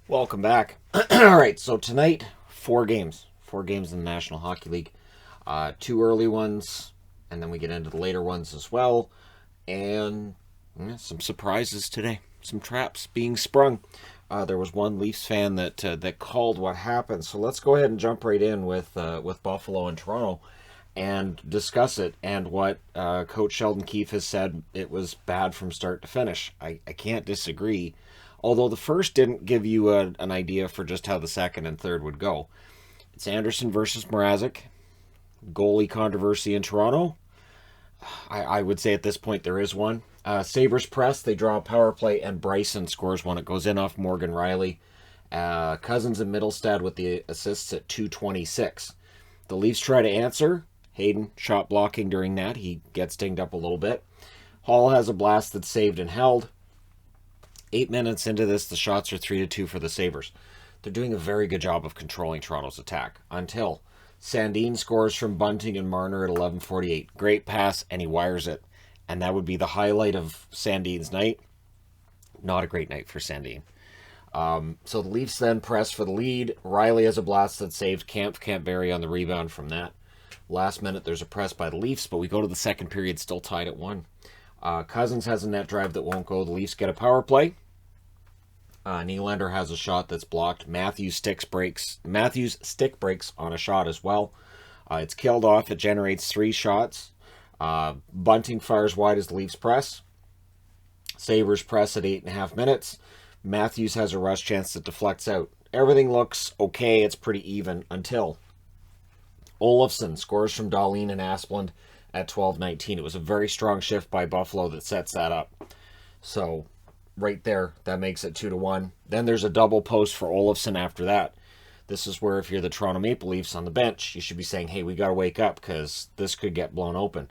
Welcome back. All right, so tonight, four games. Four games in the National Hockey League. Two early ones, and then we get into the later ones as well. And some surprises today. Some traps being sprung. There was one Leafs fan that called what happened. So let's go ahead and jump right in with Buffalo and Toronto and discuss it. And what Coach Sheldon Keefe has said, it was bad from start to finish. I can't disagree. Although the first didn't give you an idea for just how the second and third would go. It's Anderson versus Mrazek. Goalie controversy in Toronto. I would say at this point there is one. Sabres press, they draw a power play, and Bryson scores one. It goes in off Morgan Riley. Cousins and Middlestad with the assists at 2:26. The Leafs try to answer. Hayden shot blocking during that. He gets dinged up a little bit. Hall has a blast that's saved and held. 8 minutes into this, the shots are 3-2 for the Sabres. They're doing a very good job of controlling Toronto's attack until Sandin scores from Bunting and Marner at 11:48. Great pass, and he wires it. And that would be the highlight of Sandin's night. Not a great night for Sandin. So the Leafs then press for the lead. Riley has a blast that saved. Kampf can't bury on the rebound from that. Last minute, there's a press by the Leafs, but we go to the second period still tied at 1. Cousins has a net drive that won't go. The Leafs get a power play. Nylander has a shot that's blocked. Matthews stick breaks on a shot as well. It's killed off. It generates 3 shots. Bunting fires wide as the Leafs press. Sabres press at 8.5 minutes. Matthews has a rush chance that deflects out. Everything looks okay. It's pretty even until Olofsson scores from Dahlin and Asplund at 12:19. It was a very strong shift by Buffalo that sets that up. So right there, that makes it 2-1. Then there's a double post for Olofsson after that. This is where if you're the Toronto Maple Leafs on the bench, you should be saying, hey, we got to wake up because this could get blown open.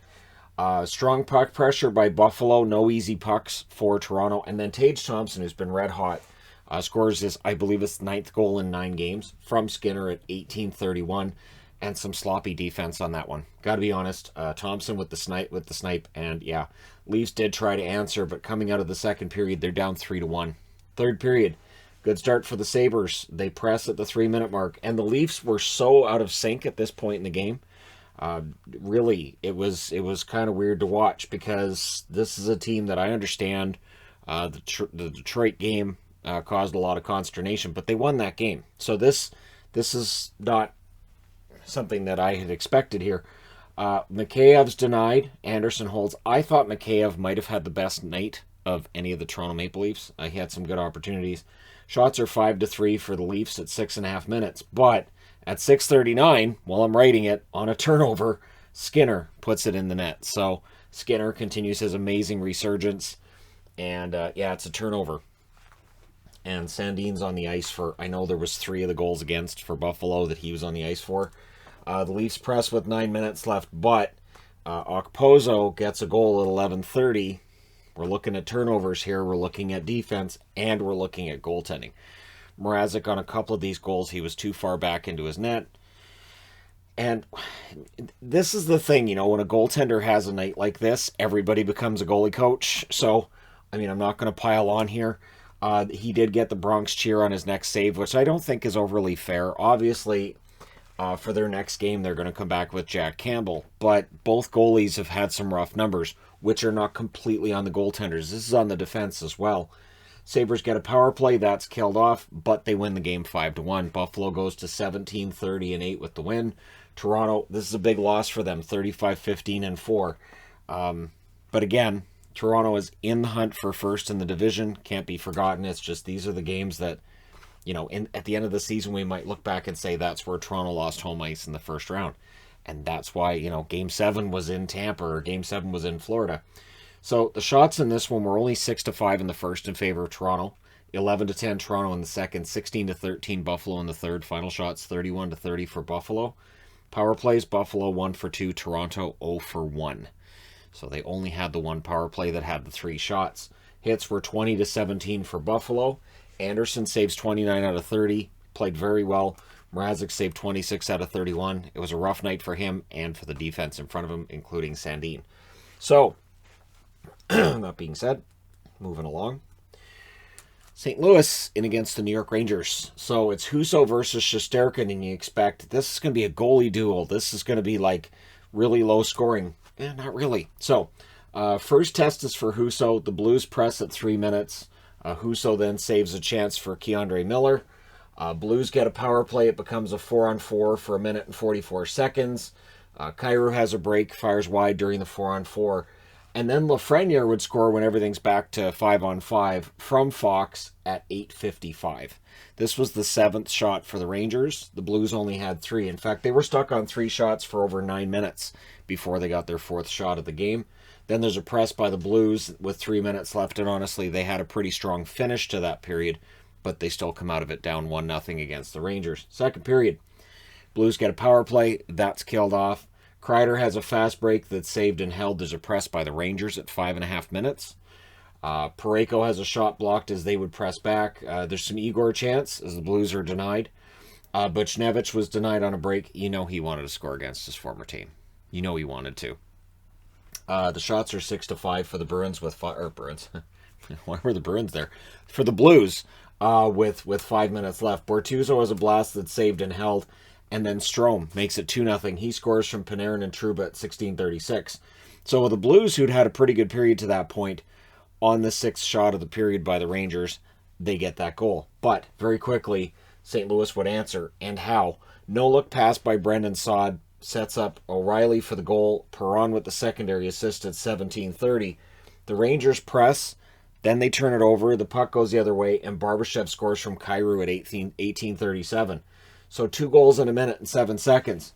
Strong puck pressure by Buffalo. No easy pucks for Toronto. And then Tage Thompson, who's been red hot, scores his, I believe it's 9th goal in 9 games from Skinner at 18:31. And some sloppy defense on that one. Got to be honest. Thompson with the snipe, and yeah, Leafs did try to answer, but coming out of the second period, they're down 3-1. Third period, good start for the Sabres. They press at the 3-minute mark, and the Leafs were so out of sync at this point in the game. Really, it was kind of weird to watch because this is a team that I understand. The Detroit game caused a lot of consternation, but they won that game. So this is not something that I had expected here. Mikheyev's denied. Anderson holds. I thought Mikheyev might have had the best night of any of the Toronto Maple Leafs. He had some good opportunities. Shots are 5-3 for the Leafs at 6.5 minutes. But at 6:39, while I'm writing it, on a turnover, Skinner puts it in the net. So Skinner continues his amazing resurgence. And it's a turnover. And Sandin's on the ice for, I know there was 3 of the goals against for Buffalo that he was on the ice for. The Leafs press with 9 minutes left, but Okposo gets a goal at 11:30. We're looking at turnovers here, we're looking at defense, and we're looking at goaltending. Mrazek on a couple of these goals, he was too far back into his net. And this is the thing, when a goaltender has a night like this, everybody becomes a goalie coach. So, I'm not going to pile on here. He did get the Bronx cheer on his next save, which I don't think is overly fair. Obviously, for their next game, they're going to come back with Jack Campbell. But both goalies have had some rough numbers, which are not completely on the goaltenders. This is on the defense as well. Sabres get a power play. That's killed off, but they win the game 5-1. Buffalo goes to 17-30-8 with the win. Toronto, this is a big loss for them, 35-15-4. But again, Toronto is in the hunt for first in the division. Can't be forgotten. It's just these are the games that, at the end of the season, we might look back and say that's where Toronto lost home ice in the first round. And that's why, Game 7 was in Tampa or Game 7 was in Florida. So the shots in this one were only 6-5 in the first in favor of Toronto. 11-10 Toronto in the second. 16-13 Buffalo in the third. Final shots 31-30 for Buffalo. Power plays, Buffalo 1 for 2. Toronto 0 for 1. So they only had the one power play that had the 3 shots. Hits were 20-17 for Buffalo. Anderson saves 29 out of 30. Played very well. Mrazek saved 26 out of 31. It was a rough night for him and for the defense in front of him, including Sandin. So, that being said, moving along. St. Louis in against the New York Rangers. So it's Husso versus Shesterkin, and you expect this is going to be a goalie duel. This is going to be like really low scoring. Not really. So first test is for Husso. The Blues press at 3 minutes. Husso then saves a chance for Keandre Miller. Blues get a power play. It becomes a 4-on-4 for 1 minute and 44 seconds. Kyrou has a break, fires wide during the 4-on-4. And then Lafreniere would score when everything's back to 5-on-5 from Fox at 8:55. This was the 7th shot for the Rangers. The Blues only had 3. In fact, they were stuck on 3 shots for over 9 minutes before they got their 4th shot of the game. Then there's a press by the Blues with 3 minutes left, and honestly, they had a pretty strong finish to that period, but they still come out of it down 1-0 against the Rangers. Second period, Blues get a power play. That's killed off. Kreider has a fast break that's saved and held. There's a press by the Rangers at 5.5 minutes. Parayko has a shot blocked as they would press back. There's some Igor chance as the Blues are denied. Buchnevich was denied on a break. You know he wanted to score against his former team. You know he wanted to. The shots are 6-5 for the Bruins with Bruins. Why were the Bruins there? For the Blues with 5 minutes left. Bortuzzo has a blast that's saved and held. And then Strome makes it 2-0. He scores from Panarin and Trouba at 16:36. So the Blues, who'd had a pretty good period to that point, on the 6th shot of the period by the Rangers, they get that goal. But very quickly, St. Louis would answer. And how? No-look pass by Brendan Saad sets up O'Reilly for the goal. Perron with the secondary assist at 17:30. The Rangers press. Then they turn it over. The puck goes the other way. And Barbashev scores from Kyrou at 18:37. So 2 goals in 1 minute and 7 seconds.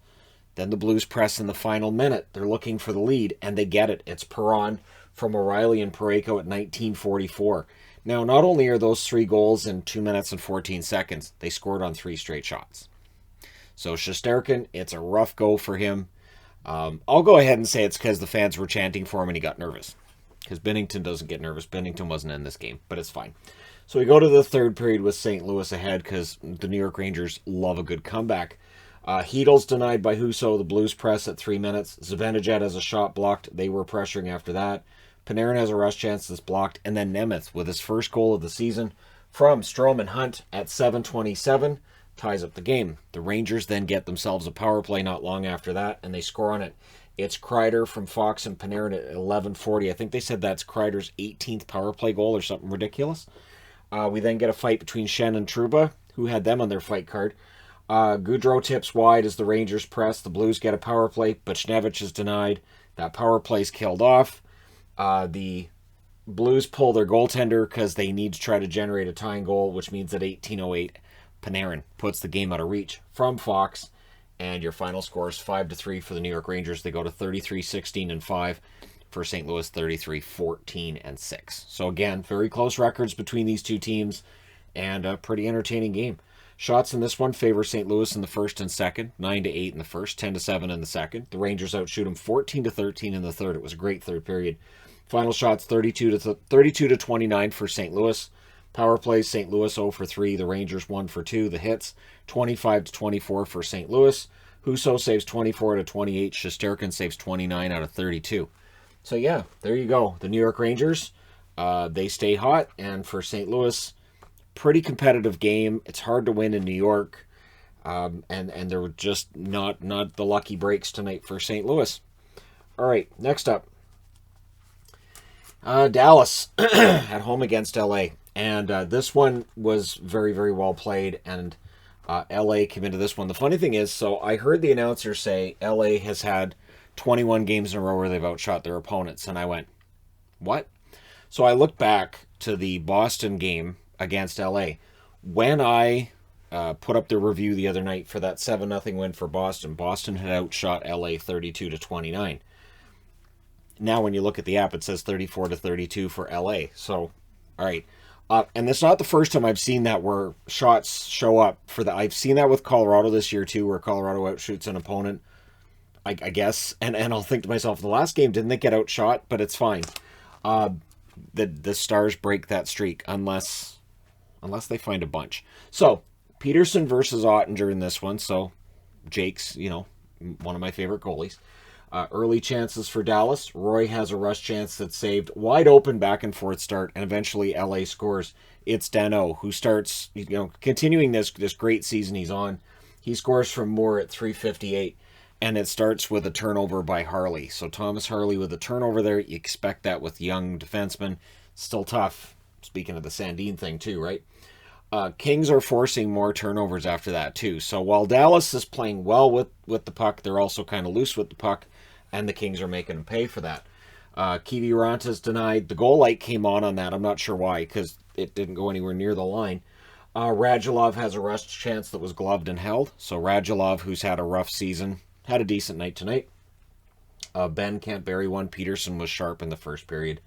Then the Blues press in the final minute. They're looking for the lead, and they get it. It's Perron from O'Reilly and Parayko at 19:44. Now, not only are those 3 goals in 2 minutes and 14 seconds, they scored on 3 straight shots. So Shesterkin, it's a rough go for him. I'll go ahead and say it's because the fans were chanting for him and he got nervous. Because Binnington doesn't get nervous. Binnington wasn't in this game, but it's fine. So we go to the third period with St. Louis ahead because the New York Rangers love a good comeback. Heedle's denied by Husso. The Blues press at 3 minutes. Zibanejad has a shot blocked. They were pressuring after that. Panarin has a rush chance that's blocked. And then Nemeth with his first goal of the season from Strome and Hunt at 7:27 ties up the game. The Rangers then get themselves a power play not long after that, and they score on it. It's Kreider from Fox and Panarin at 11:40. I think they said that's Kreider's 18th power play goal or something ridiculous. We then get a fight between Shen and Trouba, who had them on their fight card. Goudreau tips wide as the Rangers press. The Blues get a power play. Buchnevich is denied. That power play's killed off. The Blues pull their goaltender because they need to try to generate a tying goal, which means at 18:08, Panarin puts the game out of reach from Fox. And your final score is 5-3 for the New York Rangers. They go to 33-16-5. For St. Louis, 33-14-6. So again, very close records between these two teams and a pretty entertaining game. Shots in this one favor St. Louis in the first and second, 9-8 in the first, 10-7 in the second. The Rangers outshoot them 14-13 in the third. It was a great third period. Final shots 32-29 for St. Louis. Power plays St. Louis 0 for 3, the Rangers 1 for 2. The hits 25-24 for St. Louis. Husso saves 24-28. Shesterkin saves 29 out of 32. So yeah, there you go. The New York Rangers, they stay hot, and for St. Louis, pretty competitive game. It's hard to win in New York, and there were just not the lucky breaks tonight for St. Louis. All right, next up, Dallas at home against LA, and this one was very, very well played, and LA came into this one. The funny thing is, so I heard the announcer say LA has had 21 games in a row where they've outshot their opponents. And I went, what? So I looked back to the Boston game against LA. When I put up the review the other night for that 7-0 win for Boston, Boston had outshot LA 32-29. Now when you look at the app, it says 34-32 for LA. So, all right. And it's not the first time I've seen that where shots show up for the. I've seen that with Colorado this year too, where Colorado outshoots an opponent. I guess, and I'll think to myself, the last game, didn't they get outshot? But it's fine. The Stars break that streak unless they find a bunch. So, Peterson versus Ottinger in this one. So, Jake's, one of my favorite goalies. Early chances for Dallas. Roy has a rush chance that's saved. Wide open back and forth start, and eventually LA scores. It's Dano who starts, continuing this great season he's on. He scores from Moore at 3:58, and it starts with a turnover by Harley. So Thomas Harley with a turnover there. You expect that with young defensemen. Still tough. Speaking of the Sandin thing too, right? Kings are forcing more turnovers after that too. So while Dallas is playing well with the puck, they're also kind of loose with the puck, and the Kings are making them pay for that. Kiviranta's denied. The goal light came on that. I'm not sure why, because it didn't go anywhere near the line. Radulov has a rush chance that was gloved and held. So Radulov, who's had a rough season, had a decent night tonight. Ben can't bury one. Peterson was sharp in the first period.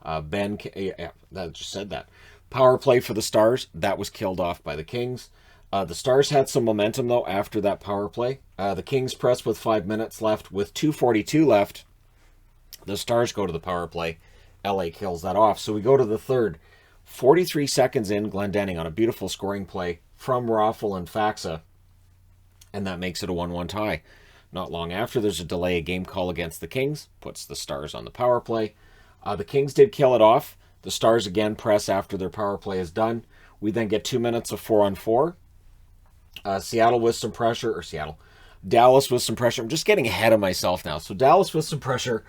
That just said that. Power play for the Stars. That was killed off by the Kings. The Stars had some momentum, though, after that power play. The Kings press with 5 minutes left. With 2:42 left, the Stars go to the power play. LA kills that off. So we go to the third. 43 seconds in, Glendenning on a beautiful scoring play from Raffle and Faxa. And that makes it a 1-1 tie. Not long after, there's a delay, a game call against the Kings. Puts the Stars on the power play. The Kings did kill it off. The Stars again press after their power play is done. We then get 2 minutes of 4-on-4. Seattle with some pressure, Dallas with some pressure. I'm just getting ahead of myself now. So Dallas with some pressure.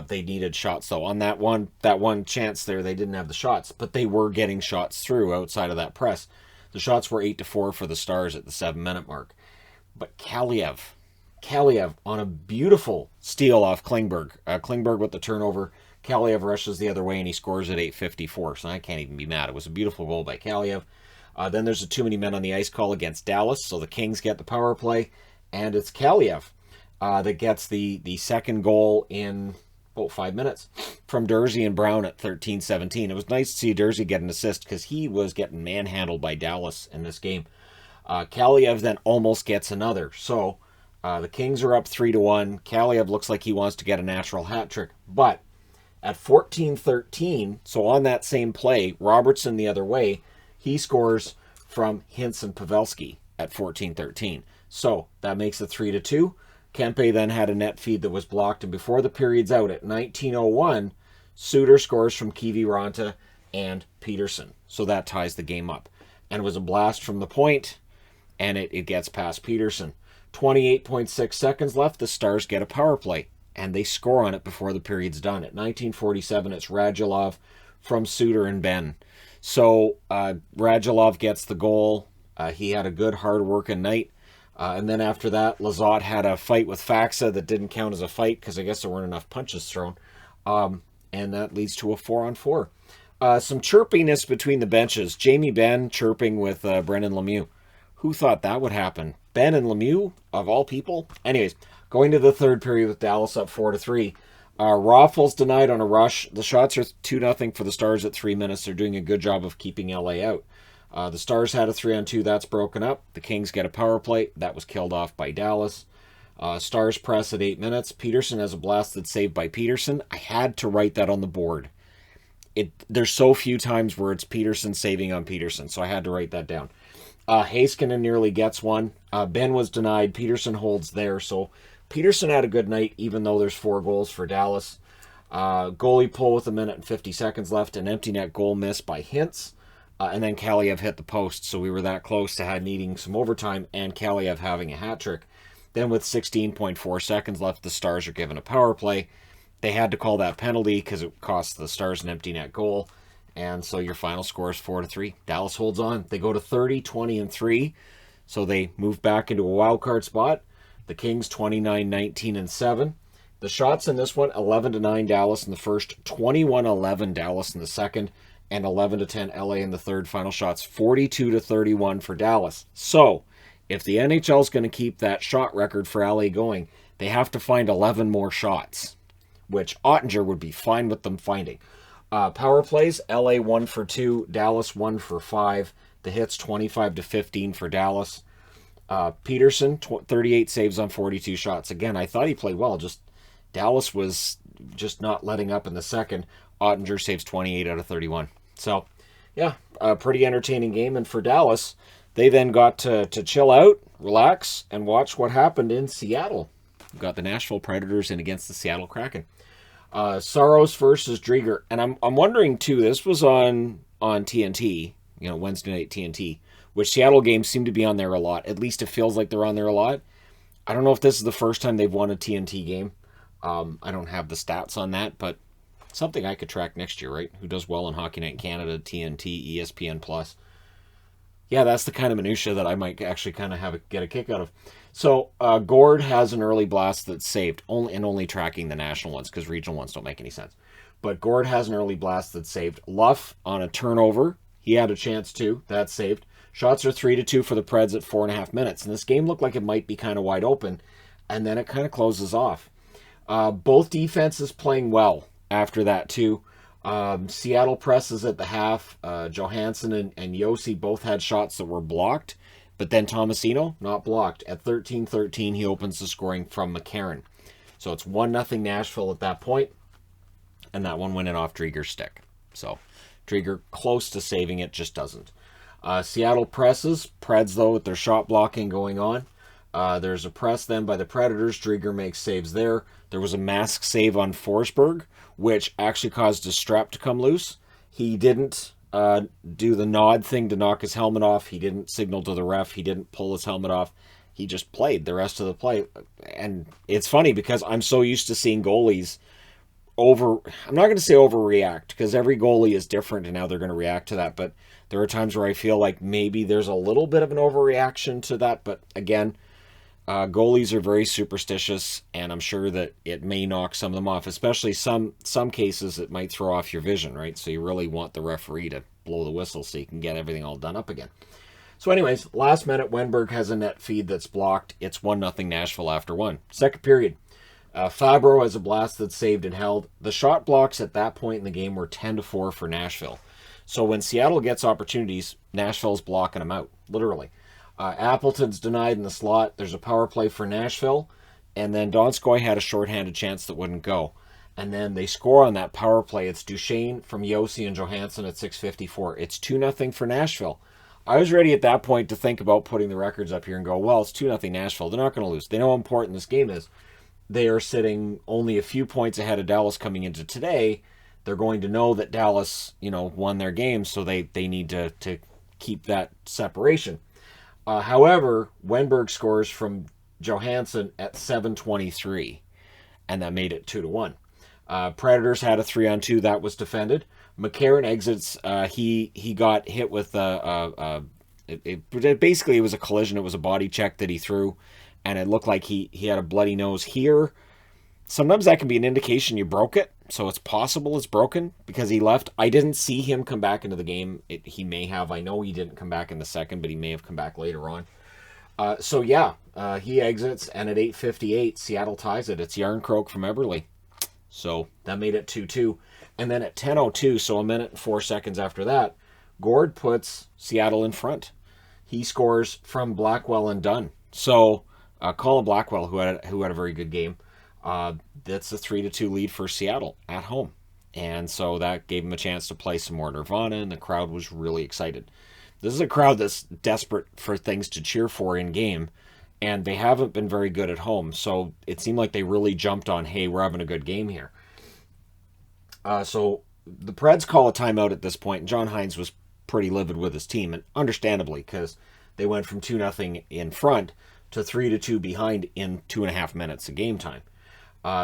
They needed shots, though. On that one chance there, they didn't have the shots, but they were getting shots through outside of that press. The shots were 8-4 for the Stars at the 7-minute mark. But Kaliev on a beautiful steal off Klingberg. Klingberg with the turnover. Kaliev rushes the other way, and he scores at 8:54. So I can't even be mad. It was a beautiful goal by Kaliev. Then there's a too many men on the ice call against Dallas, so the Kings get the power play, and it's Kaliev that gets the second goal in 5 minutes from Dursey and Brown at 13:17. It was nice to see Dursey get an assist because he was getting manhandled by Dallas in this game. Kaliev then almost gets another. So the Kings are up 3-1. Kaliev looks like he wants to get a natural hat trick, but at 14:13, so on that same play, Robertson the other way, he scores from Hintz and Pavelski at 14:13. So that makes it 3-2. Kempe then had a net feed that was blocked, and before the period's out at 19:01, Suter scores from Kiviranta and Peterson. So that ties the game up. And it was a blast from the point, and it gets past Peterson. 28.6 seconds left, the Stars get a power play, and they score on it before the period's done. At 19:47, it's Radulov from Suter and Ben. So Radulov gets the goal. He had a good, hard-working night. And then after that, Lizotte had a fight with Faxa that didn't count as a fight because I guess there weren't enough punches thrown. And that leads to a 4-on-4. Some chirpiness between the benches. Jamie Benn chirping with Brendan Lemieux. Who thought that would happen? Ben and Lemieux, of all people? Anyways, going to the third period with Dallas up 4-3. Raffles denied on a rush. The shots are 2-0 for the Stars at 3 minutes. They're doing a good job of keeping LA out. The Stars had a 3-on-2. That's broken up. The Kings get a power play. That was killed off by Dallas. Stars press at 8 minutes. Peterson has a blasted save by Peterson. I had to write that on the board. There's so few times where it's Peterson saving on Peterson, so I had to write that down. Heiskanen nearly gets one. Ben was denied. Peterson holds there. So Peterson had a good night, even though there's 4 goals for Dallas. Goalie pull with 1:50 seconds left. An empty net goal miss by Hintz. And then Kaliev hit the post. So we were that close to needing some overtime and Kaliev having a hat trick. Then with 16.4 seconds left, the Stars are given a power play. They had to call that penalty because it cost the Stars an empty net goal. And so your final score is 4-3. Dallas holds on. They go to 30, 20, and 3. So they move back into a wild card spot. The Kings 29, 19, and 7. The shots in this one, 11-9 Dallas in the first, 21-11 Dallas in the second, and 11-10 LA in the third. Final shots 42-31 for Dallas. So if the NHL is going to keep that shot record for LA going, they have to find 11 more shots, which Ottinger would be fine with them finding. Power plays, LA 1 for 2, Dallas 1 for 5. The hits 25-15 for Dallas. Peterson, 38 saves on 42 shots. Again, I thought he played well. Just Dallas was just not letting up in the second. Ottinger saves 28 out of 31. So, yeah, a pretty entertaining game. And for Dallas, they then got to chill out, relax, and watch what happened in Seattle. We've got the Nashville Predators in against the Seattle Kraken. Saros versus Drieger. And I'm wondering, too, this was on TNT, Wednesday night TNT, which Seattle games seem to be on there a lot. At least it feels like they're on there a lot. I don't know if this is the first time they've won a TNT game. I don't have the stats on that, but something I could track next year, right? Who does well in Hockey Night in Canada, TNT, ESPN+. Yeah, that's the kind of minutia that I might actually kind of get a kick out of. So Gord has an early blast that's saved, only tracking the national ones because regional ones don't make any sense. But Gord has an early blast that's saved. Luff on a turnover, he had a chance too. That's saved. Shots are 3-2 for the Preds at 4.5 minutes, and this game looked like it might be kind of wide open, and then it kind of closes off. Both defenses playing well after that too. Seattle presses at the half. Johansson and Josi both had shots that were blocked, but then Tomasino, not blocked. At 13-13, he opens the scoring from McCarron. So it's 1-0 Nashville at that point, and that one went in off Drieger's stick. So Drieger close to saving it, just doesn't. Seattle presses. Preds, though, with their shot blocking going on. There's a press then by the Predators. Drieger makes saves there. There was a mask save on Forsberg, which actually caused his strap to come loose. He didn't do the nod thing to knock his helmet off. He didn't signal to the ref. He didn't pull his helmet off. He just played the rest of the play. And it's funny because I'm so used to seeing goalies I'm not going to say overreact because every goalie is different in how they're going to react to that. But there are times where I feel like maybe there's a little bit of an overreaction to that. But again, goalies are very superstitious, and I'm sure that it may knock some of them off, especially some cases it might throw off your vision, right? So you really want the referee to blow the whistle so you can get everything all done up again. So anyways, last minute, Wenberg has a net feed that's blocked. It's 1-0 Nashville after one. Second period, Fabro has a blast that's saved and held. The shot blocks at that point in the game were 10-4 for Nashville. So when Seattle gets opportunities, Nashville's blocking them out, literally. Appleton's denied in the slot. There's a power play for Nashville. And then Donskoy had a shorthanded chance that wouldn't go. And then they score on that power play. It's Duchesne from Josi and Johansson at 6:54. It's 2-0 for Nashville. I was ready at that point to think about putting the records up here and go, well, it's 2-0 Nashville. They're not going to lose. They know how important this game is. They are sitting only a few points ahead of Dallas coming into today. They're going to know that Dallas, won their game, so they need to keep that separation. However, Wenberg scores from Johansson at 7:23, and that made it 2-1. Predators had a 3-on-2 that was defended. McCarron exits. He got hit with basically it was a collision. It was a body check that he threw, and it looked like he had a bloody nose here. Sometimes that can be an indication you broke it, so it's possible it's broken because he left. I didn't see him come back into the game. He may have. I know he didn't come back in the second, but he may have come back later on. He exits, and at 8:58, Seattle ties it. It's Yarncroke from Eberle. So that made it 2-2. And then at 10:02, so a minute and 4 seconds after that, Gord puts Seattle in front. He scores from Blackwell and Dunn. So Colin Blackwell, who had a very good game, that's a 3-2 lead for Seattle at home. And so that gave him a chance to play some more Nirvana, and the crowd was really excited. This is a crowd that's desperate for things to cheer for in game, and they haven't been very good at home. So it seemed like they really jumped on, hey, we're having a good game here. So the Preds call a timeout at this point, and John Hines was pretty livid with his team, and understandably, because they went from 2-0 in front to 3-2 behind in 2.5 minutes of game time.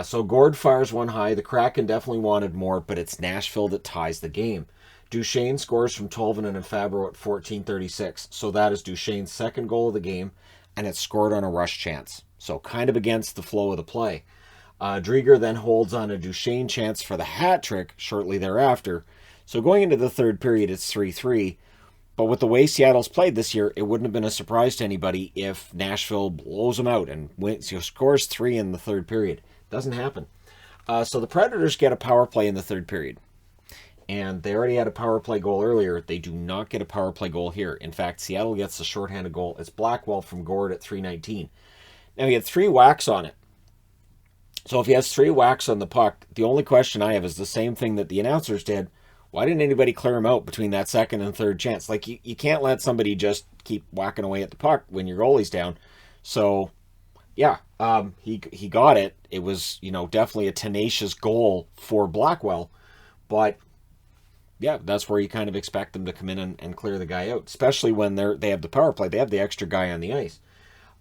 So Gord fires one high. The Kraken definitely wanted more, but it's Nashville that ties the game. Duchesne scores from Tolvanen and Fabro at 14:36. So that is Duchesne's second goal of the game, and it's scored on a rush chance. So kind of against the flow of the play. Drieger then holds on a Duchesne chance for the hat trick shortly thereafter. So going into the third period, it's 3-3. But with the way Seattle's played this year, it wouldn't have been a surprise to anybody if Nashville blows them out and scores 3 in the third period. Doesn't happen. So the Predators get a power play in the third period. And they already had a power play goal earlier. They do not get a power play goal here. In fact, Seattle gets the shorthanded goal. It's Blackwell from Gord at 3:19. Now, he had 3 whacks on it. So if he has 3 whacks on the puck, the only question I have is the same thing that the announcers did. Why didn't anybody clear him out between that second and third chance? Like, you can't let somebody just keep whacking away at the puck when your goalie's down. So, yeah, He got it. It was, definitely a tenacious goal for Blackwell, but yeah, that's where you kind of expect them to come in and clear the guy out, especially when they have the power play. They have the extra guy on the ice.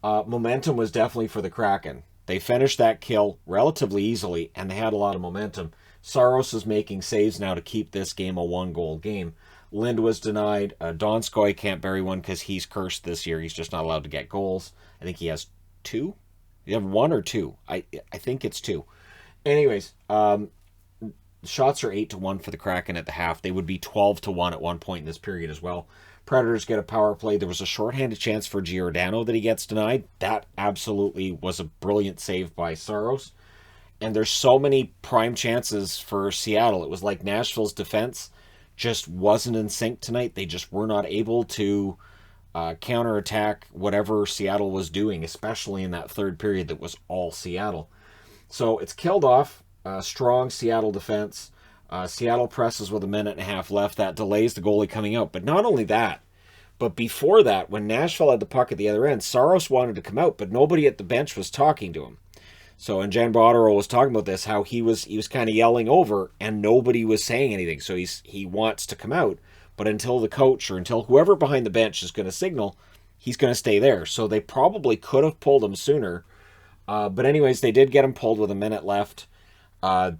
Momentum was definitely for the Kraken. They finished that kill relatively easily, and they had a lot of momentum. Saros is making saves now to keep this game a one-goal game. Lind was denied. Donskoy can't bury one because he's cursed this year. He's just not allowed to get goals. I think he has two. You have one or two? I think it's two. Anyways, shots are 8-1 for the Kraken at the half. They would be 12-1 at one point in this period as well. Predators get a power play. There was a shorthanded chance for Giordano that he gets denied. That absolutely was a brilliant save by Saros. And there's so many prime chances for Seattle. It was like Nashville's defense just wasn't in sync tonight. They just were not able to counterattack whatever Seattle was doing, especially in that third period that was all Seattle. So it's killed off. Strong Seattle defense. Seattle presses with a minute and a half left. That delays the goalie coming out. But not only that, but before that, when Nashville had the puck at the other end, Saros wanted to come out, but nobody at the bench was talking to him. So, and Jan Botterill was talking about this, how he was kind of yelling over, and nobody was saying anything. So he wants to come out, but until the coach or until whoever behind the bench is going to signal, he's going to stay there. So they probably could have pulled him sooner. But anyways, they did get him pulled with a minute left.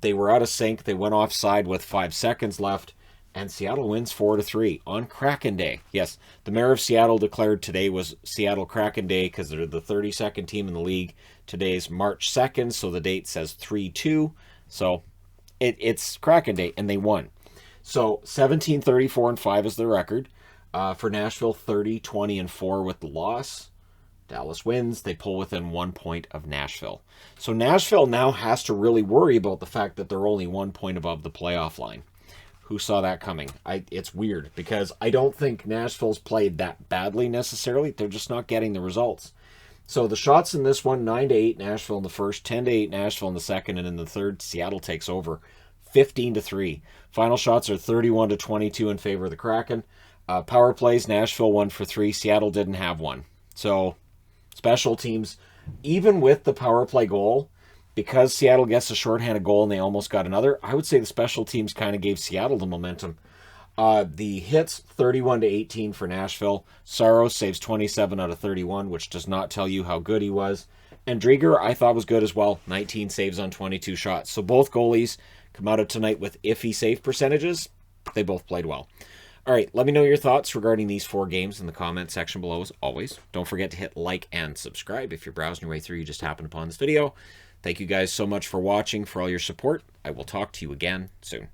They were out of sync. They went offside with 5 seconds left, and Seattle wins 4-3 on Kraken Day. Yes, the mayor of Seattle declared today was Seattle Kraken Day because they're the 32nd team in the league. Today's March 2nd, so the date says 3-2. So it's Kraken Day, and they won. So 17-34-5 is the record. For Nashville, 30-20-4 with the loss. Dallas wins. They pull within 1 point of Nashville. So Nashville now has to really worry about the fact that they're only 1 point above the playoff line. Who saw that coming? It's weird because I don't think Nashville's played that badly necessarily. They're just not getting the results. So the shots in this one, 9-8 Nashville in the first, 10-8 Nashville in the second, and in the third, Seattle takes over 15-3. Final shots are 31-22 in favor of the Kraken. Power plays, Nashville 1 for 3. Seattle didn't have one. So special teams, even with the power play goal, because Seattle gets a shorthanded goal and they almost got another, I would say the special teams kind of gave Seattle the momentum. The hits, 31-18 for Nashville. Saros saves 27 out of 31, which does not tell you how good he was. And Drieger, I thought was good as well. 19 saves on 22 shots. So both goalies come out of tonight with iffy save percentages. They both played well. All right, let me know your thoughts regarding these 4 games in the comment section below as always. Don't forget to hit like and subscribe. If you're browsing your way through, you just happened upon this video. Thank you guys so much for watching, for all your support. I will talk to you again soon.